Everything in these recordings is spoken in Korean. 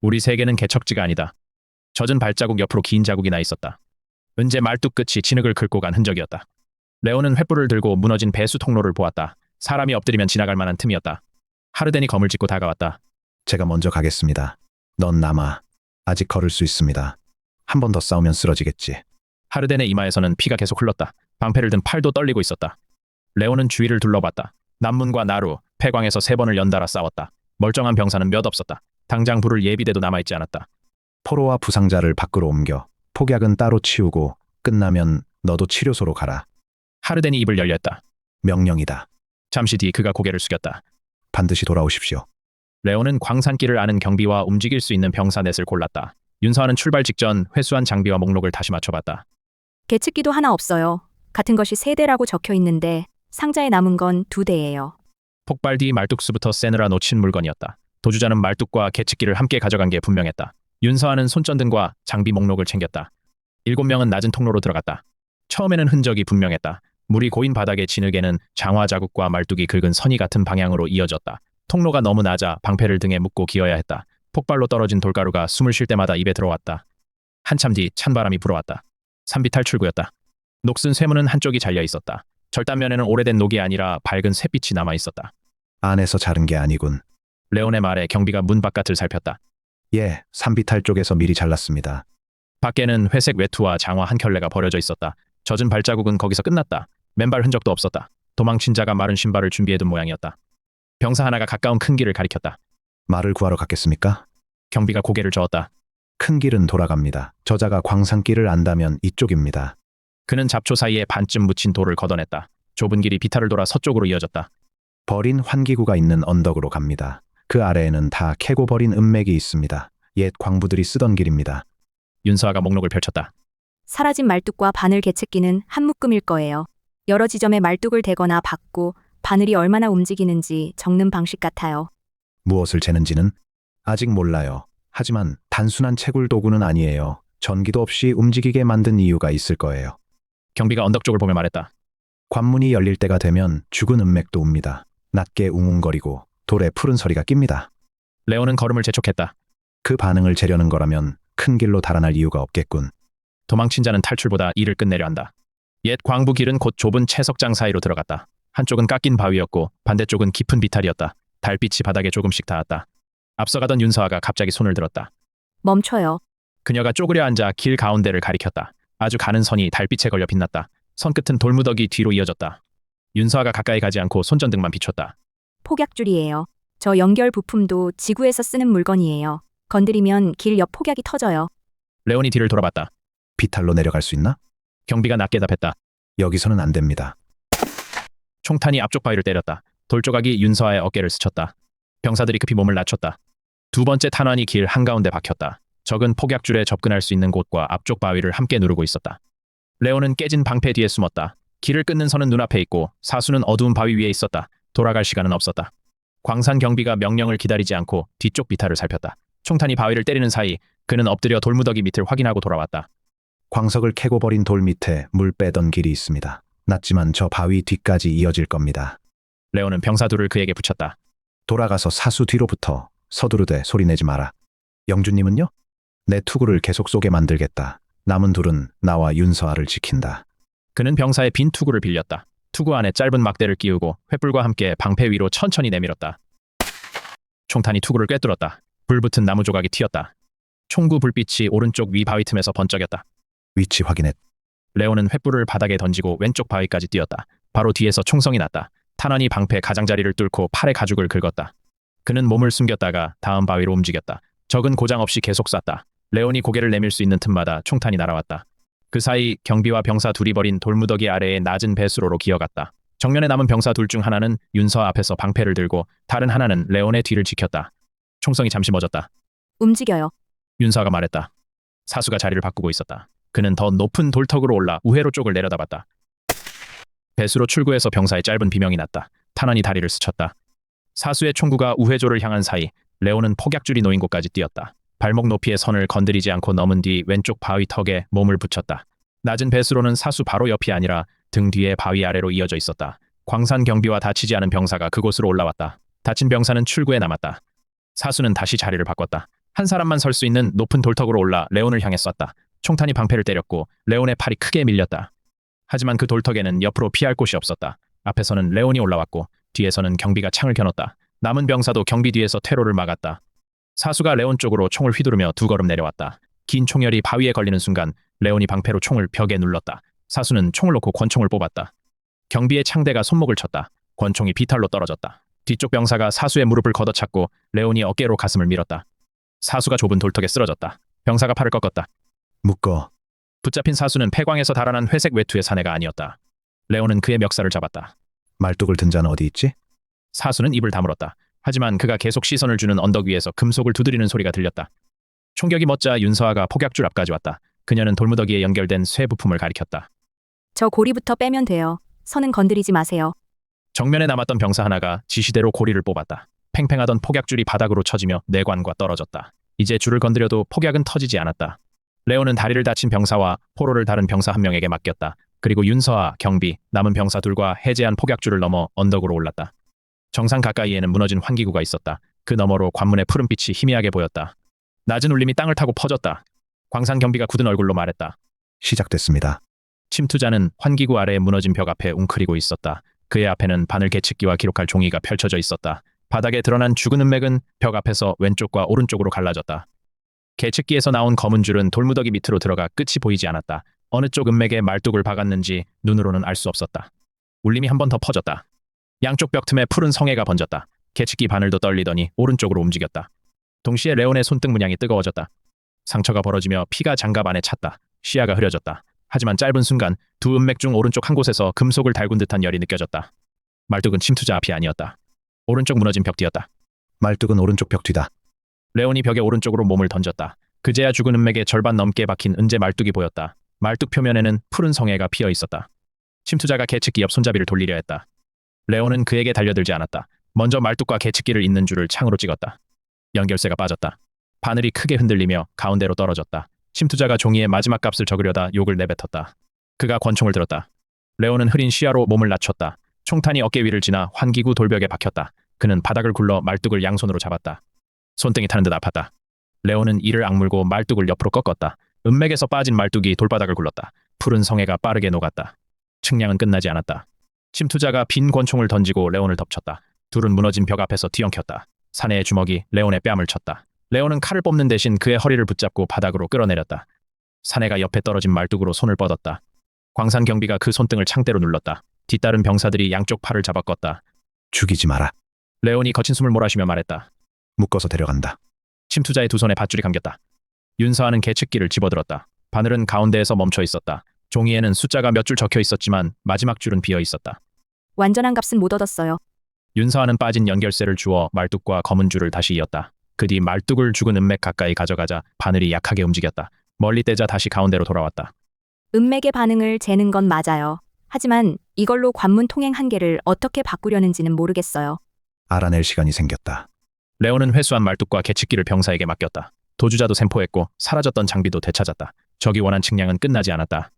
우리 세계는 개척지가 아니다. 젖은 발자국 옆으로 긴 자국이 나 있었다. 은재 말뚝 끝이 진흙을 긁고 간 흔적이었다. 레오는 횃불을 들고 무너진 배수 통로를 보았다. 사람이 엎드리면 지나갈 만한 틈이었다. 하르덴이 검을 짚고 다가왔다. 제가 먼저 가겠습니다. 넌 남아. 아직 걸을 수 있습니다. 한 번 더 싸우면 쓰러지겠지. 하르덴의 이마에서는 피가 계속 흘렀다. 방패를 든 팔도 떨리고 있었다. 레오는 주위를 둘러봤다. 남문과 나루, 폐광에서 3번을 연달아 싸웠다. 멀쩡한 병사는 몇 없었다. 당장 부를 예비대도 남아있지 않았다. 포로와 부상자를 밖으로 옮겨. 폭약은 따로 치우고 끝나면 너도 치료소로 가라. 하르덴이 입을 열렸다. 명령이다. 잠시 뒤 그가 고개를 숙였다. 반드시 돌아오십시오. 레오는 광산길을 아는 경비와 움직일 수 있는 병사 넷을 골랐다. 윤서아는 출발 직전 회수한 장비와 목록을 다시 맞춰봤다. 계측기도 하나 없어요. 같은 것이 3대라고 적혀 있는데 상자에 남은 건 2대예요. 폭발 뒤 말뚝수부터 세느라 놓친 물건이었다. 도주자는 말뚝과 계측기를 함께 가져간 게 분명했다. 윤서아는 손전등과 장비 목록을 챙겼다. 7명은 낮은 통로로 들어갔다. 처음에는 흔적이 분명했다. 물이 고인 바닥의 진흙에는 장화 자국과 말뚝이 긁은 선이 같은 방향으로 이어졌다. 통로가 너무 낮아 방패를 등에 묶고 기어야 했다. 폭발로 떨어진 돌가루가 숨을 쉴 때마다 입에 들어왔다. 한참 뒤 찬바람이 불어왔다. 산비 탈출구였다. 녹슨 쇠문은 한쪽이 잘려 있었다. 절단면에는 오래된 녹이 아니라 밝은 쇳빛이 남아 있었다. 안에서 자른 게 아니군. 레온의 말에 경비가 문 바깥을 살폈다. 예, 산비탈 쪽에서 미리 잘랐습니다. 밖에는 회색 외투와 장화 한 켤레가 버려져 있었다. 젖은 발자국은 거기서 끝났다. 맨발 흔적도 없었다. 도망친 자가 마른 신발을 준비해둔 모양이었다. 병사 하나가 가까운 큰 길을 가리켰다. 말을 구하러 갔겠습니까? 경비가 고개를 저었다. 큰 길은 돌아갑니다. 저자가 광산길을 안다면 이쪽입니다. 그는 잡초 사이에 반쯤 묻힌 돌을 걷어냈다. 좁은 길이 비탈을 돌아 서쪽으로 이어졌다. 버린 환기구가 있는 언덕으로 갑니다. 그 아래에는 다 캐고 버린 은맥이 있습니다. 옛 광부들이 쓰던 길입니다. 윤서아가 목록을 펼쳤다. 사라진 말뚝과 바늘 계측기는 한 묶음일 거예요. 여러 지점에 말뚝을 대거나 박고 바늘이 얼마나 움직이는지 적는 방식 같아요. 무엇을 재는지는 아직 몰라요. 하지만 단순한 채굴 도구는 아니에요. 전기도 없이 움직이게 만든 이유가 있을 거예요. 경비가 언덕 쪽을 보며 말했다. 관문이 열릴 때가 되면 죽은 은맥도 옵니다. 낮게 웅웅거리고 돌에 푸른 서리가 낍니다. 레온은 걸음을 재촉했다. 그 반응을 재려는 거라면 큰 길로 달아날 이유가 없겠군. 도망친 자는 탈출보다 일을 끝내려 한다. 옛 광부 길은 곧 좁은 채석장 사이로 들어갔다. 한쪽은 깎인 바위였고 반대쪽은 깊은 비탈이었다. 달빛이 바닥에 조금씩 닿았다. 앞서가던 윤서아가 갑자기 손을 들었다. 멈춰요. 그녀가 쪼그려 앉아 길 가운데를 가리켰다. 아주 가는 선이 달빛에 걸려 빛났다. 선끝은 돌무더기 뒤로 이어졌다. 윤서아가 가까이 가지 않고 손전등만 비췄다. 폭약줄이에요. 저 연결 부품도 지구에서 쓰는 물건이에요. 건드리면 길 옆 폭약이 터져요. 레온이 뒤를 돌아봤다. 비탈로 내려갈 수 있나? 경비가 낮게 답했다. 여기서는 안 됩니다. 총탄이 앞쪽 바위를 때렸다. 돌조각이 윤서아의 어깨를 스쳤다. 병사들이 급히 몸을 낮췄다. 2번째 탄환이 길 한가운데 박혔다. 적은 폭약줄에 접근할 수 있는 곳과 앞쪽 바위를 함께 누르고 있었다. 레온은 깨진 방패 뒤에 숨었다. 길을 끊는 선은 눈앞에 있고 사수는 어두운 바위 위에 있었다. 돌아갈 시간은 없었다. 광산 경비가 명령을 기다리지 않고 뒤쪽 비탈을 살폈다. 총탄이 바위를 때리는 사이 그는 엎드려 돌무더기 밑을 확인하고 돌아왔다. 광석을 캐고 버린 돌 밑에 물 빼던 길이 있습니다. 낮지만 저 바위 뒤까지 이어질 겁니다. 레온은 병사 둘을 그에게 붙였다. 돌아가서 사수 뒤로부터 서두르되 소리내지 마라. 영주님은요? 내 투구를 계속 쏘게 만들겠다. 남은 둘은 나와 윤서아를 지킨다. 그는 병사의 빈 투구를 빌렸다. 투구 안에 짧은 막대를 끼우고 횃불과 함께 방패 위로 천천히 내밀었다. 총탄이 투구를 꿰뚫었다. 불붙은 나무 조각이 튀었다. 총구 불빛이 오른쪽 위 바위 틈에서 번쩍였다. 위치 확인했. 레온은 횃불을 바닥에 던지고 왼쪽 바위까지 뛰었다. 바로 뒤에서 총성이 났다. 탄환이 방패 가장자리를 뚫고 팔의 가죽을 긁었다. 그는 몸을 숨겼다가 다음 바위로 움직였다. 적은 고장 없이 계속 쐈다. 레온이 고개를 내밀 수 있는 틈마다 총탄이 날아왔다. 그 사이 경비와 병사 둘이 버린 돌무더기 아래의 낮은 배수로로 기어갔다. 정면에 남은 병사 둘 중 하나는 윤서 앞에서 방패를 들고 다른 하나는 레온의 뒤를 지켰다. 총성이 잠시 멎었다. 움직여요. 윤서가 말했다. 사수가 자리를 바꾸고 있었다. 그는 더 높은 돌턱으로 올라 우회로 쪽을 내려다봤다. 배수로 출구에서 병사의 짧은 비명이 났다. 탄환이 다리를 스쳤다. 사수의 총구가 우회조를 향한 사이 레온은 폭약줄이 놓인 곳까지 뛰었다. 발목 높이의 선을 건드리지 않고 넘은 뒤 왼쪽 바위 턱에 몸을 붙였다. 낮은 배수로는 사수 바로 옆이 아니라 등 뒤에 바위 아래로 이어져 있었다. 광산 경비와 다치지 않은 병사가 그곳으로 올라왔다. 다친 병사는 출구에 남았다. 사수는 다시 자리를 바꿨다. 한 사람만 설 수 있는 높은 돌턱으로 올라 레온을 향해 쐈다. 총탄이 방패를 때렸고 레온의 팔이 크게 밀렸다. 하지만 그 돌턱에는 옆으로 피할 곳이 없었다. 앞에서는 레온이 올라왔고 뒤에서는 경비가 창을 겨눴다. 남은 병사도 경비 뒤에서 퇴로를 막았다. 사수가 레온 쪽으로 총을 휘두르며 두 걸음 내려왔다. 긴 총열이 바위에 걸리는 순간 레온이 방패로 총을 벽에 눌렀다. 사수는 총을 놓고 권총을 뽑았다. 경비의 창대가 손목을 쳤다. 권총이 비탈로 떨어졌다. 뒤쪽 병사가 사수의 무릎을 걷어찼고 레온이 어깨로 가슴을 밀었다. 사수가 좁은 돌턱에 쓰러졌다. 병사가 팔을 꺾었다. 묶어. 붙잡힌 사수는 폐광에서 달아난 회색 외투의 사내가 아니었다. 레온은 그의 멱살을 잡았다. 말뚝을 든 자는 어디 있지? 사수는 입을 다물었다. 하지만 그가 계속 시선을 주는 언덕 위에서 금속을 두드리는 소리가 들렸다. 총격이 멎자 윤서아가 폭약줄 앞까지 왔다. 그녀는 돌무더기에 연결된 쇠 부품을 가리켰다. 저 고리부터 빼면 돼요. 선은 건드리지 마세요. 정면에 남았던 병사 하나가 지시대로 고리를 뽑았다. 팽팽하던 폭약줄이 바닥으로 쳐지며 내관과 떨어졌다. 이제 줄을 건드려도 폭약은 터지지 않았다. 레온은 다리를 다친 병사와 포로를 다른 병사 한 명에게 맡겼다. 그리고 윤서아, 경비, 남은 병사 둘과 해제한 폭약줄을 넘어 언덕으로 올랐다. 정상 가까이에는 무너진 환기구가 있었다. 그 너머로 관문의 푸른빛이 희미하게 보였다. 낮은 울림이 땅을 타고 퍼졌다. 광산 경비가 굳은 얼굴로 말했다. 시작됐습니다. 침투자는 환기구 아래에 무너진 벽 앞에 웅크리고 있었다. 그의 앞에는 바늘 계측기와 기록할 종이가 펼쳐져 있었다. 바닥에 드러난 죽은 은맥은 벽 앞에서 왼쪽과 오른쪽으로 갈라졌다. 계측기에서 나온 검은 줄은 돌무더기 밑으로 들어가 끝이 보이지 않았다. 어느 쪽 은맥에 말뚝을 박았는지 눈으로는 알 수 없었다. 울림이 한 번 더 퍼졌다. 양쪽 벽 틈에 푸른 성애가 번졌다. 계측기 바늘도 떨리더니 오른쪽으로 움직였다. 동시에 레온의 손등 문양이 뜨거워졌다. 상처가 벌어지며 피가 장갑 안에 찼다. 시야가 흐려졌다. 하지만 짧은 순간 두 은맥 중 오른쪽 한 곳에서 금속을 달군 듯한 열이 느껴졌다. 말뚝은 침투자 앞이 아니었다. 오른쪽 무너진 벽 뒤였다. 말뚝은 오른쪽 벽 뒤다. 레온이 벽의 오른쪽으로 몸을 던졌다. 그제야 죽은 은맥의 절반 넘게 박힌 은재 말뚝이 보였다. 말뚝 표면에는 푸른 성애가 피어 있었다. 침투자가 계측기 옆 손잡이를 돌리려 했다. 레온은 그에게 달려들지 않았다. 먼저 말뚝과 계측기를 잇는 줄을 창으로 찍었다. 연결쇠가 빠졌다. 바늘이 크게 흔들리며 가운데로 떨어졌다. 침투자가 종이에 마지막 값을 적으려다 욕을 내뱉었다. 그가 권총을 들었다. 레온은 흐린 시야로 몸을 낮췄다. 총탄이 어깨 위를 지나 환기구 돌벽에 박혔다. 그는 바닥을 굴러 말뚝을 양손으로 잡았다. 손등이 타는 듯 아팠다. 레온은 이를 악물고 말뚝을 옆으로 꺾었다. 은맥에서 빠진 말뚝이 돌바닥을 굴렀다. 푸른 성애가 빠르게 녹았다. 측량은 끝나지 않았다. 침투자가 빈 권총을 던지고 레온을 덮쳤다. 둘은 무너진 벽 앞에서 뒤엉켰다. 사내의 주먹이 레온의 뺨을 쳤다. 레온은 칼을 뽑는 대신 그의 허리를 붙잡고 바닥으로 끌어내렸다. 사내가 옆에 떨어진 말뚝으로 손을 뻗었다. 광산 경비가 그 손등을 창대로 눌렀다. 뒤따른 병사들이 양쪽 팔을 잡아 껐다. 죽이지 마라. 레온이 거친 숨을 몰아쉬며 말했다. 묶어서 데려간다. 침투자의 두 손에 밧줄이 감겼다. 윤서아는 계측기를 집어들었다. 바늘은 가운데에서 멈춰 있었다. 종이에는 숫자가 몇 줄 적혀 있었지만 마지막 줄은 비어 있었다. 완전한 값은 못 얻었어요. 윤서아는 빠진 연결쇠를 주워 말뚝과 검은 줄을 다시 이었다. 그 뒤 말뚝을 죽은 은맥 가까이 가져가자 바늘이 약하게 움직였다. 멀리 떼자 다시 가운데로 돌아왔다. 은맥의 반응을 재는 건 맞아요. 하지만 이걸로 관문 통행 한계를 어떻게 바꾸려는지는 모르겠어요. 알아낼 시간이 생겼다. 레온은 회수한 말뚝과 계측기를 병사에게 맡겼다. 도주자도 생포했고 사라졌던 장비도 되찾았다. 적이 원한 측량은 끝나지 않았다.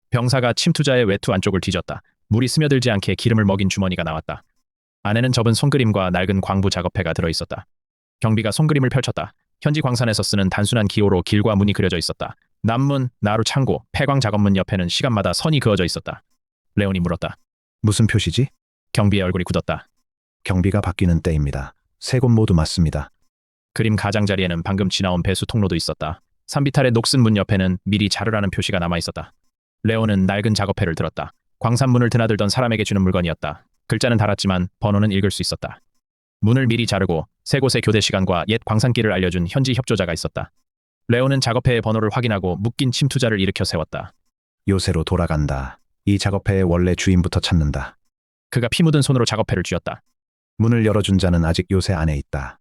병사가 침투자의 외투 안쪽을 뒤졌다. 물이 스며들지 않게 기름을 먹인 주머니가 나왔다. 안에는 접은 손그림과 낡은 광부 작업패가 들어있었다. 경비가 손그림을 펼쳤다. 현지 광산에서 쓰는 단순한 기호로 길과 문이 그려져 있었다. 남문, 나루 창고, 폐광 작업문 옆에는 시간마다 선이 그어져 있었다. 레온이 물었다. 무슨 표시지? 경비의 얼굴이 굳었다. 경비가 바뀌는 때입니다. 세 곳 모두 맞습니다. 그림 가장자리에는 방금 지나온 배수 통로도 있었다. 산비탈의 녹슨 문 옆에는 미리 자르라는 표시가 남아 있었다. 레온은 낡은 작업패를 들었다. 광산문을 드나들던 사람에게 주는 물건이었다. 글자는 달았지만 번호는 읽을 수 있었다. 문을 미리 자르고 세 곳의 교대 시간과 옛 광산길을 알려준 현지 협조자가 있었다. 레온은 작업패의 번호를 확인하고 묶인 침투자를 일으켜 세웠다. 요새로 돌아간다. 이 작업회의 원래 주인부터 찾는다. 그가 피 묻은 손으로 작업패를 쥐었다. 문을 열어준 자는 아직 요새 안에 있다.